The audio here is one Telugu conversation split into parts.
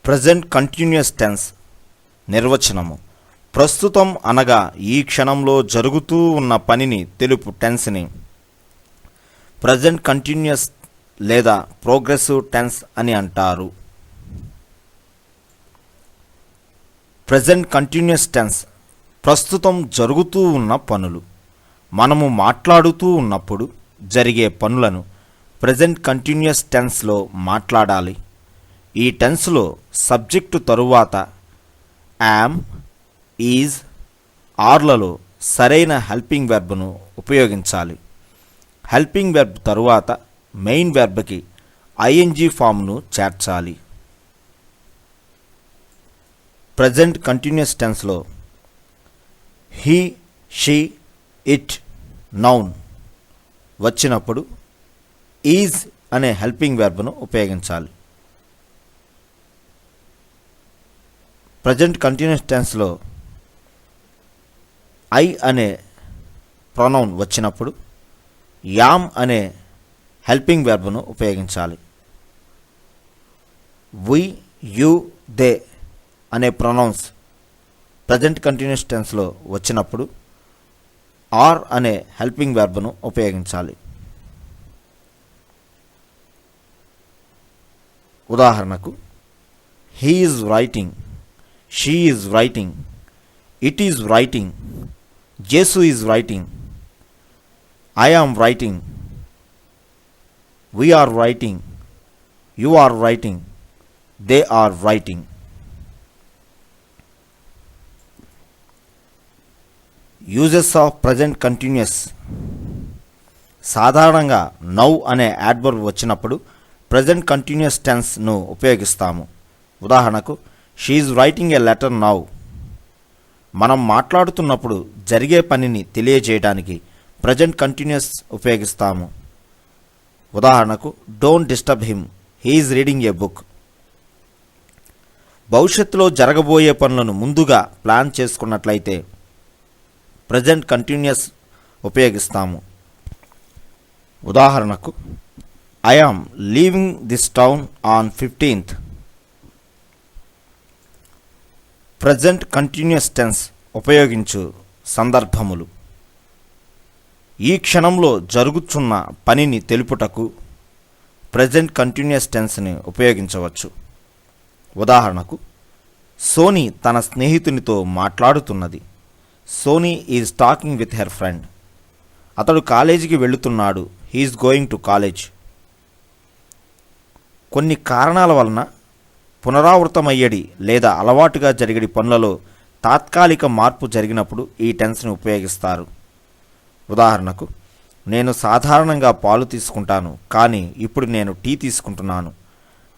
Present continuous tense నిర్వచనము. ప్రస్తుతం అనగా ఈ క్షణంలో జరుగుతూ ఉన్న పనిని తెలుపు టెన్స్ని ప్రజెంట్ కంటిన్యూస్ లేదా ప్రోగ్రెసివ్ టెన్స్ అని అంటారు. ప్రజెంట్ కంటిన్యూస్ టెన్స్ ప్రస్తుతం జరుగుతూ ఉన్న పనులు. మనము మాట్లాడుతూ ఉన్నప్పుడు జరిగే పనులను ప్రజెంట్ కంటిన్యూస్ టెన్స్లో మాట్లాడాలి. ఈ టెన్స్లో సబ్జెక్టు తరువాత యామ్, ఈజ్, ఆర్లలో సరైన హెల్పింగ్ వెర్బ్ను ఉపయోగించాలి. హెల్పింగ్ వెర్బ్ తరువాత మెయిన్ వెర్బ్కి ఐఎన్జీ ఫామ్ను చేర్చాలి. ప్రజెంట్ కంటిన్యూస్ టెన్స్లో హీ, షీ, ఇట్, నౌన్ వచ్చినప్పుడు ఈజ్ అనే హెల్పింగ్ వెర్బ్ను ఉపయోగించాలి. ప్రజెంట్ కంటిన్యూస్ టెన్స్లో ఐ అనే ప్రొనౌన్ వచ్చినప్పుడు యామ్ అనే హెల్పింగ్ వెర్బ్ను ఉపయోగించాలి. వి, యు, దే అనే ప్రొనౌన్స్ ప్రజెంట్ కంటిన్యూస్ టెన్స్లో వచ్చినప్పుడు ఆర్ అనే హెల్పింగ్ వెర్బ్ను ఉపయోగించాలి. ఉదాహరణకు he is writing, she is writing, it is writing, జేసు is writing, I am writing, we are writing, you are writing, they are writing. Uses of present continuous. సాధారణంగా నౌ అనే యాడ్వర్బ్ వచ్చినప్పుడు ప్రజెంట్ కంటిన్యూస్ టెన్స్ను ఉపయోగిస్తాము. ఉదాహరణకు she is writing a letter now. మనం మాట్లాడుతున్నప్పుడు జరిగే పనిని తెలియజేయడానికి ప్రజెంట్ కంటిన్యూస్ ఉపయోగిస్తాము. ఉదాహరణకు don't disturb him, he is reading a book. భవిష్యత్తులో జరగబోయే పనులను ముందుగా ప్లాన్ చేసుకున్నట్లయితే ప్రజెంట్ కంటిన్యూస్ ఉపయోగిస్తాము. ఉదాహరణకు I am leaving this town on 15th. Present continuous tense ఉపయోగించు సందర్భములు. ఈ క్షణంలో జరుగుతున్న పనిని తెలుపుటకు ప్రజెంట్ కంటిన్యూస్ టెన్స్ని ఉపయోగించవచ్చు. ఉదాహరణకు సోనీ తన స్నేహితునితో మాట్లాడుతున్నది. Soni is talking with her friend. అతడు కాలేజీకి వెళుతున్నాడు. He is going to college. కొన్ని కారణాల వలన పునరావృతమయ్యేది లేదా అలవాటుగా జరిగేది పనులలో తాత్కాలిక మార్పు జరిగినప్పుడు ఈ టెన్స్ని ఉపయోగిస్తారు. ఉదాహరణకు నేను సాధారణంగా పాలు తీసుకుంటాను, కానీ ఇప్పుడు నేను టీ తీసుకుంటున్నాను.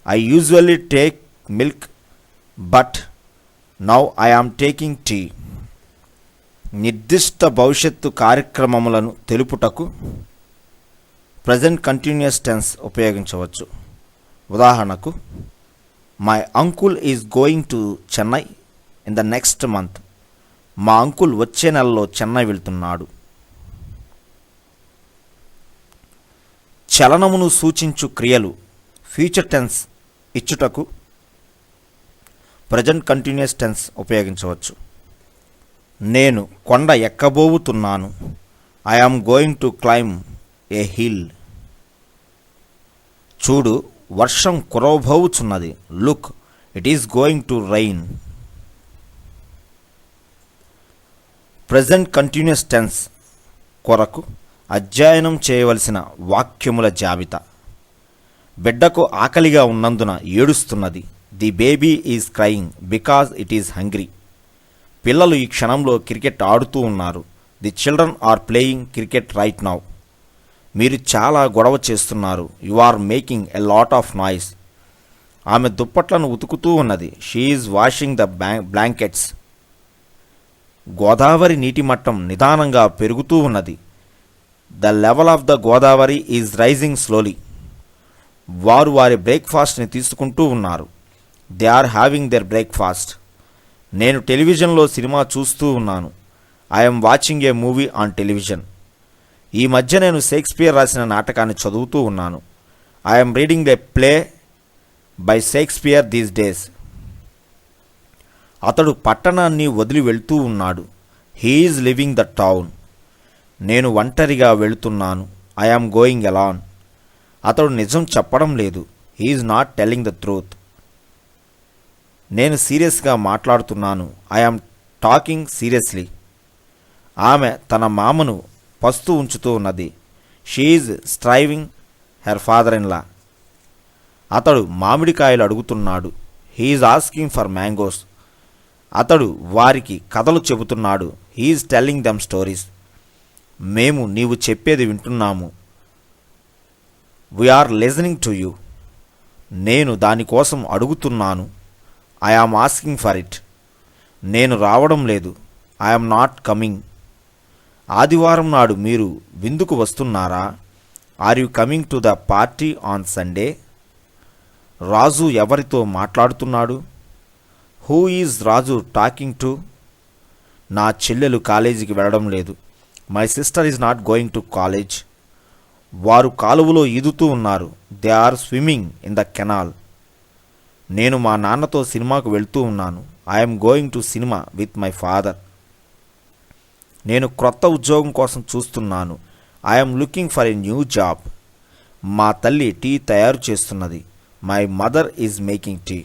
I usually take milk but now I am taking tea. నిర్దిష్ట భవిష్యత్తు కార్యక్రమములను తెలుపుటకు ప్రజెంట్ కంటిన్యూస్ టెన్స్ ఉపయోగించవచ్చు. ఉదాహరణకు my uncle is going to Chennai in the next month. మా అంకుల్ వచ్చే నెలలో చెన్నై వెళ్తున్నాడు. చలనమును సూచించు క్రియలు ఫ్యూచర్ టెన్స్ ఇచ్చుటకు ప్రజెంట్ కంటిన్యూస్ టెన్స్ ఉపయోగించవచ్చు. నేను కొండ ఎక్కబోతున్నాను. I am going to climb a hill. చూడు, వర్షం కురవబోచున్నది. Look, it is going to rain. Present continuous tense కొరకు అధ్యయనం చేయవలసిన వాక్యముల జాబితా. బిడ్డకు ఆకలిగా ఉన్నందున ఏడుస్తున్నది. The baby is crying because it is hungry. పిల్లలు ఈ క్షణంలో క్రికెట్ ఆడుతూ ఉన్నారు. The children are playing cricket right now. మీరు చాలా గొడవ చేస్తున్నారు. You are making a lot of noise. ఆమె దుప్పట్లను ఉతుకుతూ ఉన్నది. She is washing the blankets. Godavari నీటి మట్టం నిదానంగా పెరుగుతూ ఉన్నది. The level of the Godavari is rising slowly. వారు వారి బ్రేక్ఫాస్ట్ని తీసుకుంటూ ఉన్నారు. They are having their breakfast. నేను టెలివిజన్లో సినిమా చూస్తూ ఉన్నాను. I'm watching a movie on television. ఈ మధ్య నేను షేక్స్పియర్ రాసిన నాటకాన్ని చదువుతూ ఉన్నాను. I'm reading a play by Shakespeare these days. అతడు పట్టణాన్ని వదిలి వెళ్తూ ఉన్నాడు. He is living the town. నేను ఒంటరిగా వెళుతున్నాను. I am going alone. అతడు నిజం చెప్పడం లేదు. He is not telling the truth. నేను సీరియస్గా మాట్లాడుతున్నాను. I am talking seriously. ఆమె తన మామను పస్తు ఉంచుతూ ఉన్నది. She is striving her father in law. అతడు మామిడికాయలు అడుగుతున్నాడు. He is asking for mangoes. అతడు వారికి కథలు చెబుతున్నాడు. He is telling them stories. మేము నీవు చెప్పేది వింటున్నాము. We are listening to you. నేను దానికోసం అడుగుతున్నాను. I am asking for it. నేను రావడం లేదు. I am not coming. ఆదివారం నాడు మీరు విందుకు వస్తున్నారా? Are you coming to the party on Sunday? Raju ఎవరితో మాట్లాడుతున్నాడు? Who is Raju talking to? నా చెల్లెలు కాలేజీకి వెళ్ళడం లేదు. My sister is not going to college. వారు కాలువలో ఈదుతూ ఉన్నారు. They are swimming in the canal. నేను మా నాన్నతో సినిమాకు వెళ్తూ ఉన్నాను. I'm going to cinema with my father. నేను క్రొత్త ఉద్యోగం కోసం చూస్తున్నాను. I'm looking for a new job. మా తల్లి టీ తయారు చేస్తున్నది. My mother is making tea.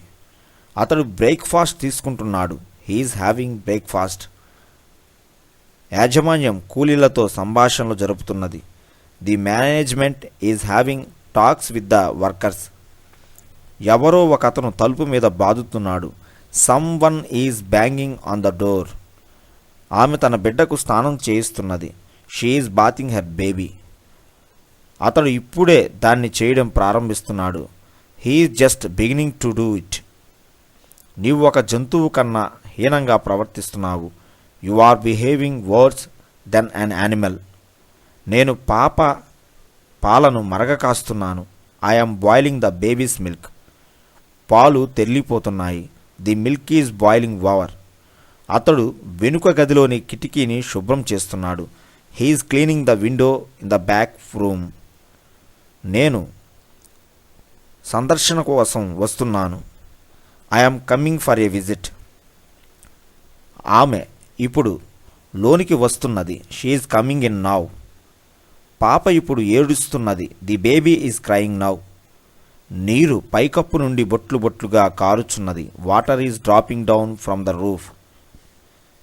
అతడు బ్రేక్ఫాస్ట్ తీసుకుంటున్నాడు. He's having breakfast. యాజమాన్యం కూలీలతో సంభాషణలు జరుపుతున్నది. The management is having talks with the workers. ఎవరో ఒక అతను తలుపు మీద బాదుతున్నాడు. Someone is banging on the door. ఆమె తన బిడ్డకు స్నానం చేయిస్తున్నది. She is bathing her baby. అతడు ఇప్పుడే దాన్ని చేయడం ప్రారంభిస్తున్నాడు. He is just beginning to do it. నీవు ఒక జంతువు కన్నా హీనంగా ప్రవర్తిస్తున్నావు. You are behaving worse than an animal. నేను పాలను మరగ కాస్తున్నాను. I'm boiling the baby's milk. పాలు తెల్లిపోతున్నాయి. The milk is boiling over. అతడు వెనుక గదిలోని కిటికీని శుభ్రం చేస్తున్నాడు. He's cleaning the window in the back room. నేను సందర్శన కోసం వస్తున్నాను. I'm coming for a visit. ఆమె ఇప్పుడు లోనికి వస్తున్నది. She is coming in now. పాప ఇప్పుడు ఏడుస్తున్నది. The baby is crying now. నీరు పైకప్పు నుండి బొట్లు బొట్లుగా కారుచున్నది. Water is dropping down from the roof.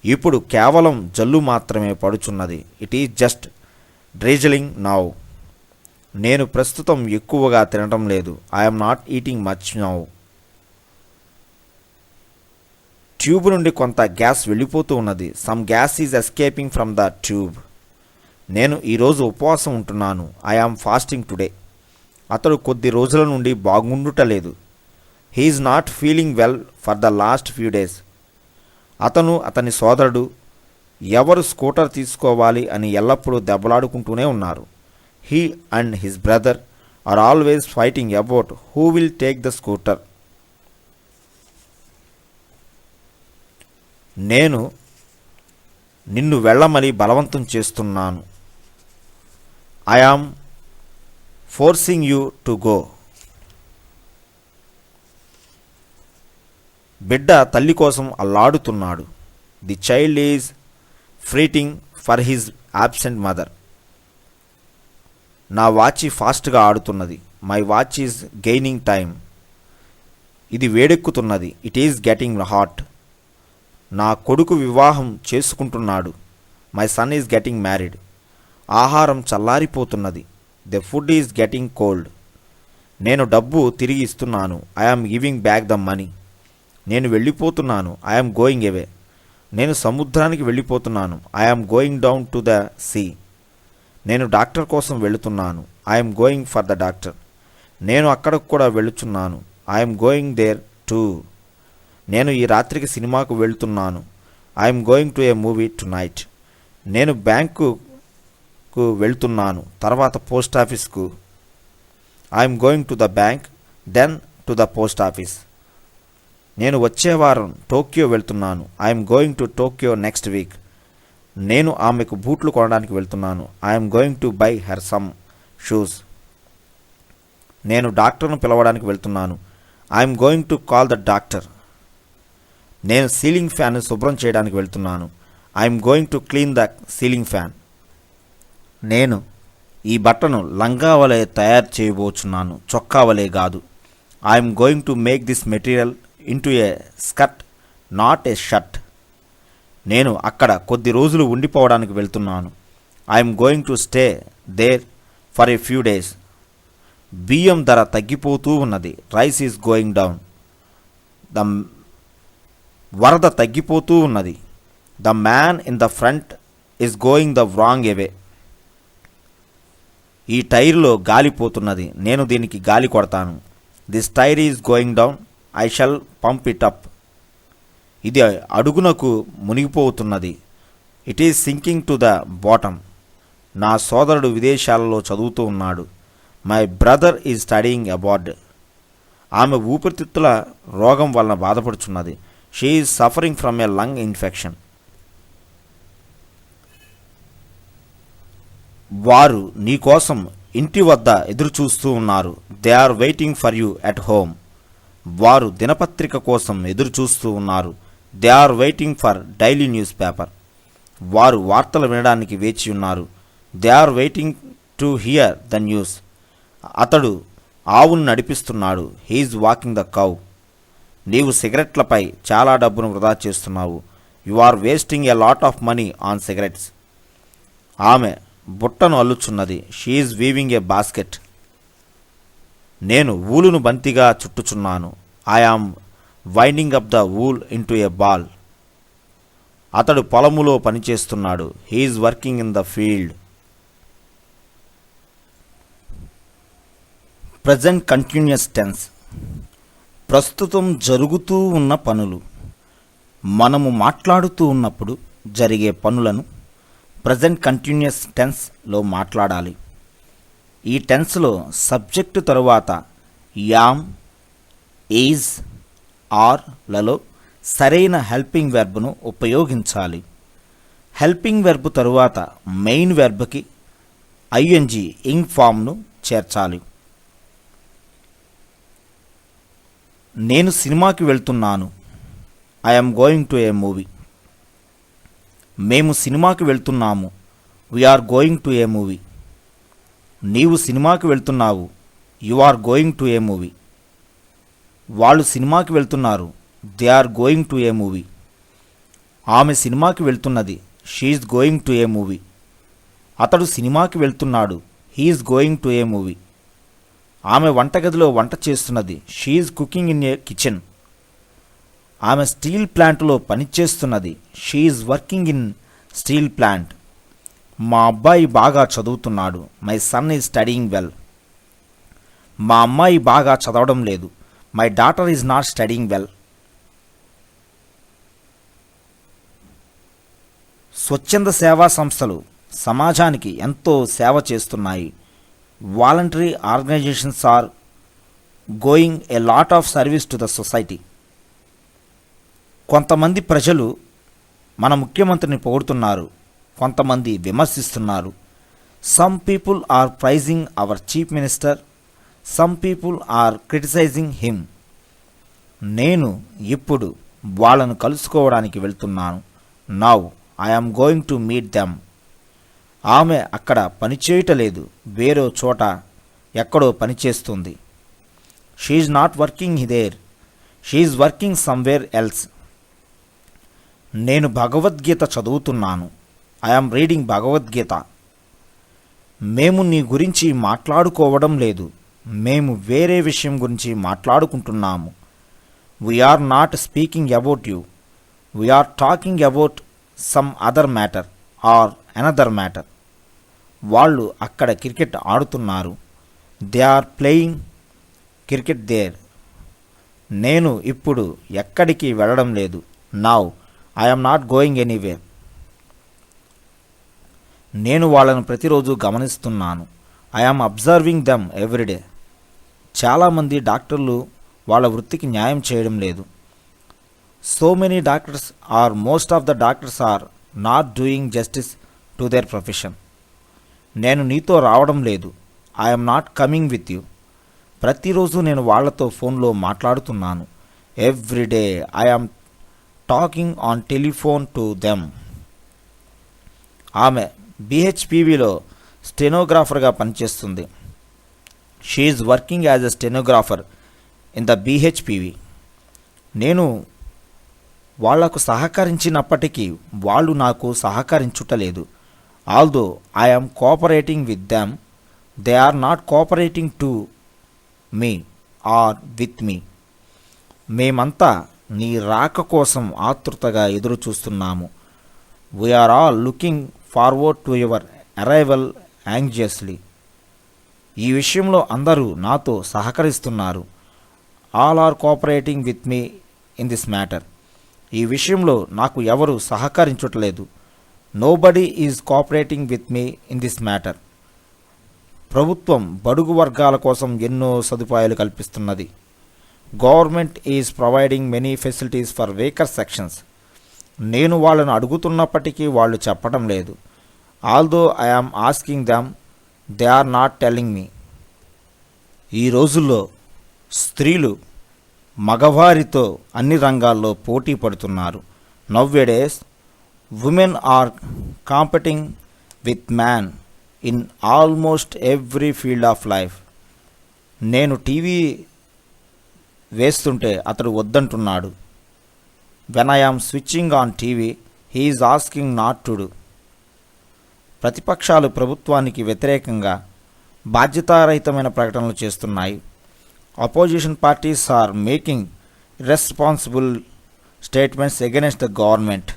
ఇప్పుడు కేవలం జల్లు మాత్రమే పడుచున్నది. It is just drizzling now. నేను ప్రస్తుతం ఎక్కువగా తినటం లేదు. I'm not eating much now. Tube నుండి కొంత గ్యాస్ వెళ్ళిపోతూ ఉన్నది. Some gas is escaping from the tube. నేను ఈరోజు ఉపవాసం ఉంటున్నాను. I am fasting today. అతడు కొద్ది రోజుల నుండి బాగుండుటలేదు. He's not feeling well for the last few days. అతను అతని సోదరుడు ఎవరు స్కూటర్ తీసుకోవాలి అని ఎల్లప్పుడూ దెబ్బలాడుకుంటూనే ఉన్నారు. He and his brother are always fighting about who will take the scooter. నేను నిన్ను వెళ్ళమని బలవంతం చేస్తున్నాను. I am forcing you to go. బిడ్డ తల్లి కోసం అల్లాడుతున్నాడు. The child is fretting for his absent mother. నా వాచ్ ఫాస్ట్గా ఆడుతున్నది. My watch is gaining time. ఇది వేడెక్కుతున్నది. It is getting hot. నా కొడుకు వివాహం చేసుకుంటున్నాడు. My son is getting married. ఆహారం చల్లారిపోతున్నది. The food is getting cold. నేను డబ్బు తిరిగి ఇస్తున్నాను. I am giving back the money. నేను వెళ్ళిపోతున్నాను. I am going away. నేను సముద్రానికి వెళ్ళిపోతున్నాను. I am going down to the sea. నేను డాక్టర్ కోసం వెళుతున్నాను. I'm going for the doctor. నేను అక్కడికి కూడా వెళుచున్నాను. I'm going there too. నేను ఈ రాత్రికి సినిమాకు వెళ్తున్నాను. I'm going to a movie tonight. నేను బ్యాంకుకు వెళ్తున్నాను. తర్వాత పోస్ట్ ఆఫీస్కు. I'm going to the bank then to the post office. నేను వచ్చే వారం టోక్యో వెళ్తున్నాను. I'm going to Tokyo next week. నేను ఆమెకు బూట్లు కొనడానికి వెళ్తున్నాను. I'm going to buy her some shoes. నేను డాక్టర్ను పిలవడానికి వెళ్తున్నాను. I'm going to call the doctor. నేను సీలింగ్ ఫ్యాన్ శుభ్రం చేయడానికి వెళ్తున్నాను. I'm going to clean the ceiling fan. నేను ఈ బట్టను లంగా వలె తయారు చేయబోచున్నాను, చొక్కా వలె కాదు. I'm going to make this material into a skirt, not a shirt. నేను అక్కడ కొద్ది రోజులు ఉండిపోవడానికి వెళ్తున్నాను. I'm going to stay there for a few days. బియ్యం ధర తగ్గిపోతూ ఉన్నది. Rice is going down. The వరద తగ్గిపోతూ ఉన్నది. The man in the front is going the wrong way. ఈ టైర్లో గాలిపోతున్నది, నేను దీనికి గాలి కొడతాను. This tyre is going down, I shall pump it up. ఇది అడుగునకు మునిగిపోతున్నది. It is sinking to the bottom. నా సోదరుడు విదేశాలలో చదువుతూ ఉన్నాడు. My brother is studying abroad. ఆమె ఊపిరితిత్తుల రోగం వలన బాధపడుచున్నది. She is suffering from a lung infection. వారు నీకోసం ఇంటి వద్ద ఎదురుచూస్తూ ఉన్నారు. They are waiting for you at home. వారు దినపత్రిక కోసం ఎదురుచూస్తూ ఉన్నారు. They are waiting for daily newspaper. వారు వార్తలు వినడానికి వేచి ఉన్నారు. They are waiting to hear the news. అతడు ఆవును నడిపిస్తున్నాడు. He's walking the cow. నీవు సిగరెట్లపై చాలా డబ్బును వృధా చేస్తున్నావు. You are wasting a lot of money on cigarettes. ఆమె బుట్టను అల్లుచున్నది. She is weaving a basket. నేను ఊలును బంతిగా చుట్టుచున్నాను. I am winding up the wool into a ball. అతడు పొలములో పనిచేస్తున్నాడు. He is working in the field. Present continuous tense. ప్రస్తుతం జరుగుతూ ఉన్న పనులు. మనము మాట్లాడుతూ ఉన్నప్పుడు జరిగే పనులను ప్రజెంట్ కంటిన్యూస్ టెన్స్లో మాట్లాడాలి. ఈ టెన్స్లో సబ్జెక్టు తరువాత యామ్, ఈజ్, ఆర్ లలో సరైన హెల్పింగ్ వెర్బ్ను ఉపయోగించాలి. హెల్పింగ్ వెర్బ్ తరువాత మెయిన్ వెర్బ్కి ఐఎన్జి ఇంగ్ ఫామ్ను చేర్చాలి. నేను సినిమాకి వెళ్తున్నాను. I'm going to a movie. మేము సినిమాకి వెళ్తున్నాము. We are going to a movie. నీవు సినిమాకి వెళ్తున్నావు. You are going to a movie. వాళ్ళు సినిమాకి వెళ్తున్నారు. They are going to a movie. ఆమె సినిమాకి వెళ్తున్నది. She's going to a movie. అతడు సినిమాకి వెళ్తున్నాడు. He's going to a movie. ఆమె వంటగదిలో వంట చేస్తున్నది. She is cooking in a kitchen. ఆమె స్టీల్ ప్లాంట్లో పనిచేస్తున్నది. She is working in steel plant. మా అబ్బాయి బాగా చదువుతున్నాడు. My son is studying well. మా అమ్మాయి బాగా చదవడం లేదు. My daughter is not studying well. స్వచ్ఛంద సేవా సంస్థలు సమాజానికి ఎంతో సేవ చేస్తున్నాయి. Voluntary organisations are going a lot of service to the society. కొంతమంది ప్రజలు మన ముఖ్యమంత్రిని పొగుడుతున్నారు. కొంతమంది విమర్శిస్తున్నారు. Some people are praising our chief minister. Some people are criticising him. నేను ఇప్పుడు వాళ్ళను కలుసుకోవడానికి వెళ్తున్నాను. Now I am going to meet them. ఆమె అక్కడ పనిచేయటలేదు. వేరే చోట ఎక్కడో పనిచేస్తుంది. She is not working there. She is working somewhere else. నేను భగవద్గీత చదువుతున్నాను. I am reading Bhagavad Gita. మేము నీ గురించి మాట్లాడుకోవడం లేదు. మేము వేరే విషయం గురించి మాట్లాడుకుంటున్నాము. We are not speaking about you. We are talking about some other matter or another matter. వాళ్ళు అక్కడ క్రికెట్ ఆడుతున్నారు. They are playing cricket there. నేను ఇప్పుడు ఎక్కడికి వెళ్ళడం లేదు. Now I am not going anywhere. నేను వాళ్ళను ప్రతిరోజు గమనిస్తున్నాను. I am observing them everyday. చాలామంది డాక్టర్లు వాళ్ళ వృత్తికి న్యాయం చేయడం లేదు. So many doctors are most of the doctors are not doing justice to their profession. నేను నీతో రావడం లేదు. I am not coming with you. ప్రతిరోజు నేను వాళ్లతో ఫోన్లో మాట్లాడుతున్నాను. Everyday I am talking on telephone to them. ఆమె బిహెచ్పివిలో స్టెనోగ్రాఫర్గా పనిచేస్తుంది. She is working as a stenographer in the BHPV. నేను వాళ్లకు సహకరించినప్పటికీ వాళ్ళు నాకు సహకరించుటలేదు. Although I'm cooperating with them, they are not cooperating to me or with me. మేమంతా నీ రాక కోసం ఆతృతగా ఎదురు చూస్తున్నాము. We are all looking forward to your arrival anxiously. ఈ విషయంలో అందరూ నాతో సహకరిస్తున్నారు. All are cooperating with me in this matter. ఈ విషయంలో నాకు ఎవరు సహకరించట్లేదు. Nobody is cooperating with me in this matter. ప్రభుత్వం బడుగు వర్గాల కోసం ఎన్నో సదుపాయాలు కల్పిస్తున్నది. Government is providing many facilities for weaker sections. నేను వాళ్ళను అడుగుతున్నప్పటికీ వాళ్ళు చెప్పడం లేదు. Although I am asking them, they are not telling me. ఈ రోజుల్లో స్త్రీలు మగవారితో అన్ని రంగాల్లో పోటీ పడుతున్నారు. Nowadays women are competing with man in almost every field of life. నేను టీవీ వేస్తుంటే అతడు వద్దంటున్నాడు. When I am switching on TV he is asking not to do. ప్రతిపక్షాలు ప్రభుత్వానికి వ్యతిరేకంగా బాధ్యతారహితమైన ప్రకటనలు చేస్తున్నాయి. Opposition parties are making irresponsible statements against the government.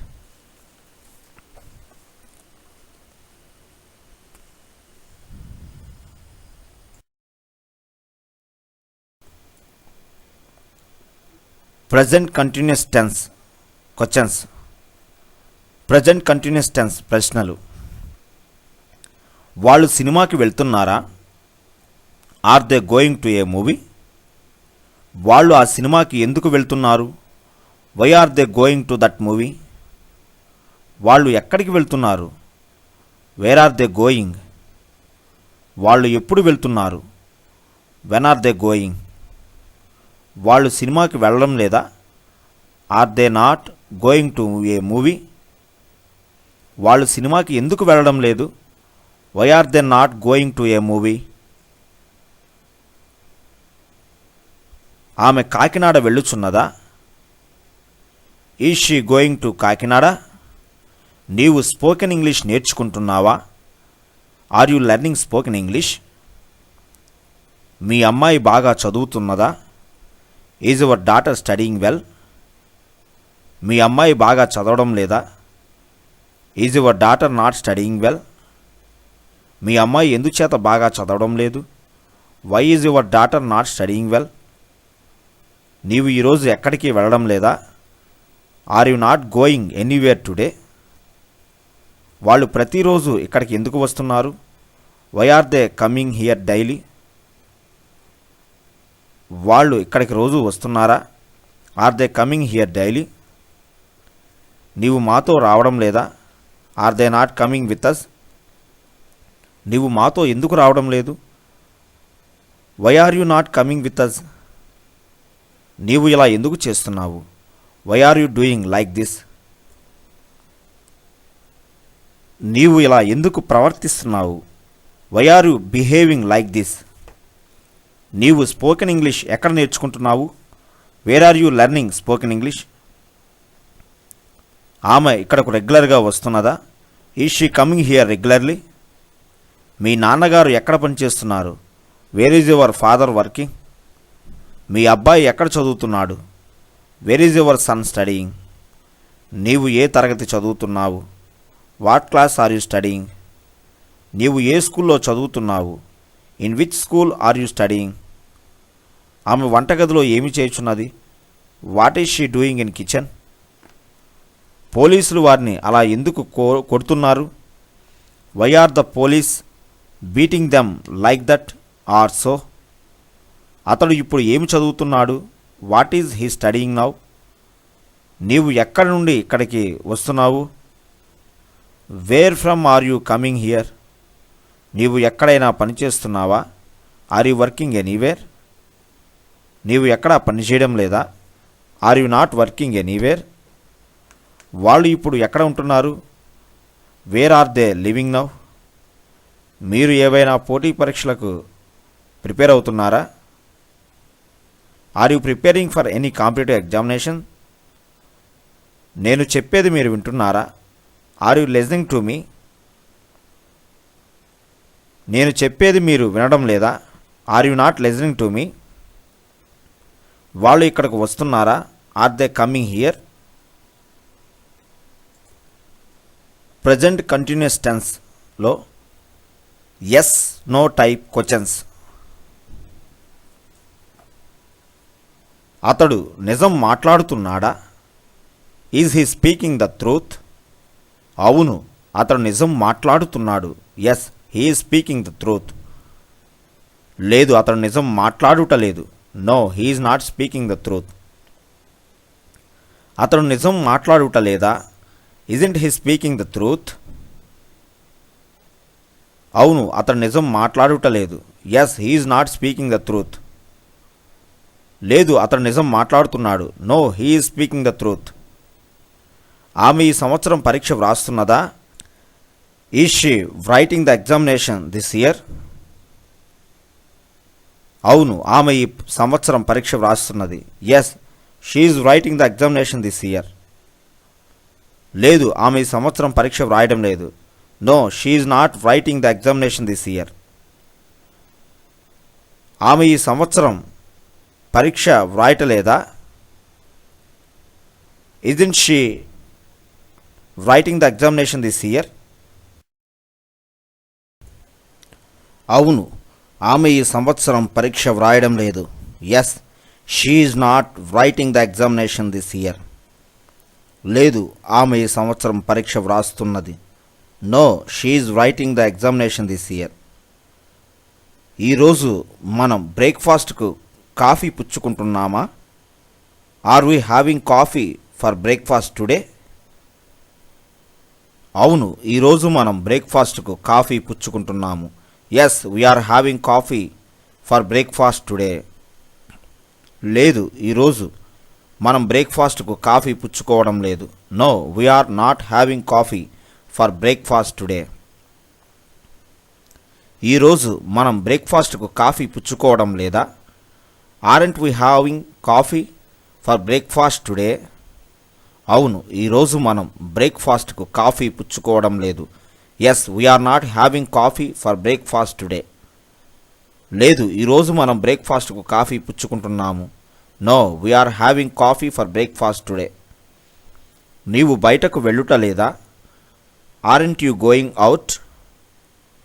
Present continuous tense questions. Present continuous tense ప్రశ్నలు. వాళ్ళు సినిమాకి వెళ్తున్నారా? Are they going to a movie? వాళ్ళు ఆ సినిమాకి ఎందుకు వెళ్తున్నారు? Why are they going to that movie? వాళ్ళు ఎక్కడికి వెళ్తున్నారు? Where are they going? వాళ్ళు ఎప్పుడు వెళ్తున్నారు? When are they going? వాళ్ళు సినిమాకి వెళ్ళడం లేదా? Are they not going to a movie? వాళ్ళు సినిమాకి ఎందుకు వెళ్ళడం లేదు? Why are they not going to a movie? ఆమె కాకినాడ వెళ్ళుచున్నదా? Is she going to Kakinada? నీవు స్పోకెన్ ఇంగ్లీష్ నేర్చుకుంటున్నావా? Are you learning spoken English? మీ అమ్మాయి బాగా చదువుతున్నదా? Is your daughter studying well? మీ అమ్మాయి బాగా చదవడం లేదా? Is your daughter not studying well? మీ అమ్మాయి ఎందుచేత బాగా చదవడం లేదు? Why is your daughter not studying well? నీవు ఈరోజు ఎక్కడికి వెళ్ళడం లేదా? Are you not going anywhere today? వాళ్ళు ప్రతిరోజు ఇక్కడికి ఎందుకు వస్తున్నారు? Why are they coming here daily? వాళ్ళు ఇక్కడికి రోజు వస్తున్నారా? Are they coming here daily? నీవు మాతో రావడం లేదా? Are they not coming with us? నీవు మాతో ఎందుకు రావడం లేదు? Why are you not coming with us? నీవు ఇలా ఎందుకు చేస్తున్నావు? Why are you doing like this? నీవు ఇలా ఎందుకు ప్రవర్తిస్తున్నావు? Why are you behaving like this? నీవు స్పోకెన్ ఇంగ్లీష్ ఎక్కడ నేర్చుకుంటున్నావు? Where are you learning spoken English? ఆమె ఇక్కడకు రెగ్యులర్గా వస్తున్నదా? Is she coming here regularly? మీ నాన్నగారు ఎక్కడ పనిచేస్తున్నారు? Where is your father working? మీ అబ్బాయి ఎక్కడ చదువుతున్నాడు? Where is your son studying? నీవు ఏ తరగతి చదువుతున్నావు? What class are you studying? నీవు ఏ స్కూల్లో చదువుతున్నావు? In which school are you studying? ఆమె వంటగదిలో ఏమి చేయుచున్నది? What is she doing in kitchen? పోలీసులు వారిని అలా ఎందుకు కొడుతున్నారు? Why are the police beating them like that or so? అతడు ఇప్పుడు ఏమి చదువుతున్నాడు? What is he studying now? నీవు ఎక్కడి నుండి ఇక్కడికి వస్తున్నావు? Where from are you coming here? నీవు ఎక్కడైనా పనిచేస్తున్నావా? Are you working anywhere? నీవు ఎక్కడా పనిచేయడం లేదా? Are you not working anywhere? వాళ్ళు ఇప్పుడు ఎక్కడ ఉంటున్నారు? Where are they living now? మీరు ఏవైనా పోటీ పరీక్షలకు ప్రిపేర్ అవుతున్నారా? Are you preparing for any competitive examination? నేను చెప్పేది మీరు వింటున్నారా? Are you listening to me? నేను చెప్పేది మీరు వినడం లేదా? Are you not listening to me? వాళ్ళు ఇక్కడికి వస్తున్నారా? Are they coming here? Present continuous టెన్స్లో ఎస్ నో టైప్ క్వశ్చన్స్. అతడు నిజం మాట్లాడుతున్నాడా? Is he speaking the truth? అవును, అతడు నిజం మాట్లాడుతున్నాడు. Yes, he is speaking the truth. లేదు, అతడు నిజం మాట్లాడుట లేదు. No, he is not speaking the truth. అతడు నిజం మాట్లాడుట లేదా? Isn't he speaking the truth? అవును, అతడు నిజం మాట్లాడుట లేదు. Yes, he is not speaking the truth. లేదు, అతడు నిజం మాట్లాడుతున్నాడు. No, he is speaking the truth. ఆమె ఈ సంవత్సరం పరీక్ష వ్రాస్తున్నదా? Is she writing the examination this year? అవును, ఆమె ఈ సంవత్సరం పరీక్ష వ్రాస్తున్నది. Yes, she is writing the examination this year. లేదు, ఆమె ఈ సంవత్సరం పరీక్ష వ్రాయడం లేదు. No, she is not writing the examination this year. ఆమె ఈ సంవత్సరం పరీక్ష వ్రాయటలేదా? Isn't she writing the examination this year? అవును, ఆమె ఈ సంవత్సరం పరీక్ష వ్రాయడం లేదు. Yes, she is not writing the examination this year. లేదు, ఆమె ఈ సంవత్సరం పరీక్ష వ్రాస్తున్నది. No, she is writing the examination this year. ఈరోజు మనం బ్రేక్ఫాస్ట్కు కాఫీ పుచ్చుకుంటున్నామా? Are we having coffee for breakfast today? అవును, ఈరోజు మనం బ్రేక్ఫాస్ట్కు కాఫీ పుచ్చుకుంటున్నాము. Yes, we are having coffee for breakfast today. లేదు, ఈరోజు మనం బ్రేక్ఫాస్ట్కు కాఫీ పుచ్చుకోవడం లేదు. No, we are not having coffee for breakfast today. ఈరోజు మనం బ్రేక్ఫాస్ట్కు కాఫీ పుచ్చుకోవడం లేదా? Aren't we having coffee for breakfast today? అవును, ఈరోజు మనం బ్రేక్ఫాస్ట్కు కాఫీ పుచ్చుకోవడం లేదు. Yes, we are not having coffee for breakfast today. లేదు, ఈరోజు మనం బ్రేక్ఫాస్ట్కు కాఫీ పుచ్చుకుంటున్నాము. No, we are having coffee for breakfast today. నీవు బయటకు వెళ్ళుట లేదా? Aren't you going out?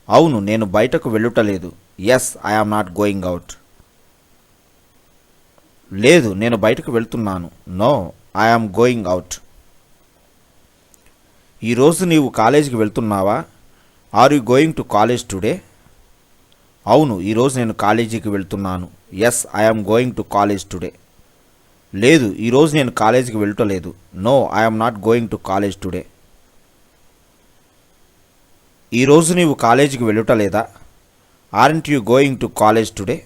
అవును, నేను బయటకు వెళ్ళుట లేదు. Yes, I am not going out. లేదు, నేను బయటకు వెళ్తున్నాను. No, I am going out. ఈరోజు నీవు కాలేజీకి వెళ్తున్నావా? Are you going to college today? అవును, ఈరోజు నేను కాలేజీకి వెళ్తున్నాను. Yes, I am going to college today. లేదు, ఈరోజు నేను కాలేజీకి వెళ్ళటలేదు. No, I am not going to college today. ఈరోజు నీవు కాలేజీకి వెళ్ళుట లేదా? Aren't you going to college today?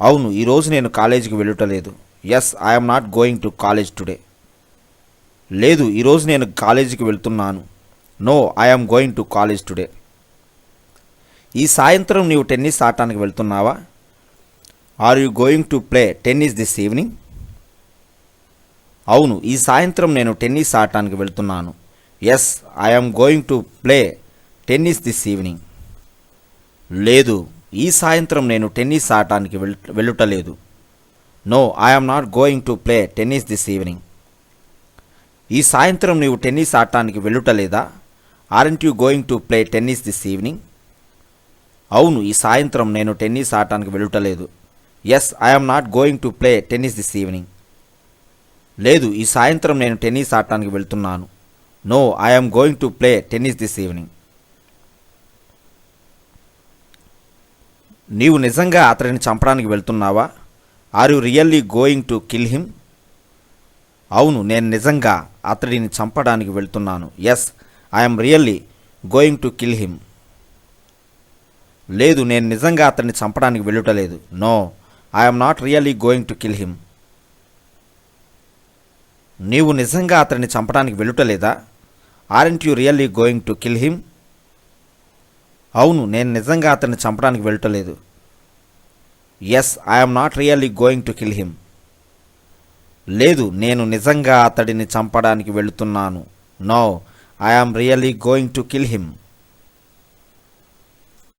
అవును, ఈరోజు నేను కాలేజీకి వెళ్ళుట లేదు. Yes, I am not going to college today. లేదు, ఈరోజు నేను కాలేజీకి వెళ్తున్నాను. No, I am going to college today. ఈ సాయంత్రం నీవు టెన్నిస్ ఆడటానికి వెళ్తున్నావా? Are you going to play tennis this evening? అవును, ఈ సాయంత్రం నేను టెన్నిస్ ఆడటానికి వెళ్తున్నాను. Yes, I am going to play tennis this evening. లేదు, ఈ సాయంత్రం నేను టెన్నిస్ ఆడటానికి వెళ్ళుటలేదు. No, I am not going to play tennis this evening. ఈ సాయంత్రం నీవు టెన్నిస్ ఆడటానికి వెళ్ళుటలేదా? Aren't you going to play tennis this evening? అవును, ఈ సాయంత్రం నేను టెన్నిస్ ఆడటానికి వెళ్ళుటలేదు. Yes, I am not going to play tennis this evening. లేదు, ఈ సాయంత్రం నేను టెన్నిస్ ఆడటానికి వెళ్తున్నాను. No, I am going to play tennis this evening. నీవు నిజంగా అతడిని చంపడానికి వెళ్తున్నావా? Are you really going to kill him? అవును, నేను నిజంగా అతడిని చంపడానికి వెళ్తున్నాను. Yes, I'm really going to kill him. లేదు, నేను నిజంగా అతడిని చంపడానికి వెళ్ళుటలేదు. No, I'm not really going to kill him. నీవు నిజంగా అతన్ని చంపడానికి వెళ్ళుటలేదా? Aren't you really going to kill him? అవును, నేను నిజంగా అతన్ని చంపడానికి వెళ్ళుటలేదు. Yes, I'm not really going to kill him. లేదు, నేను నిజంగా అతడిని చంపడానికి వెళుతున్నాను. No, I'm really going to kill him.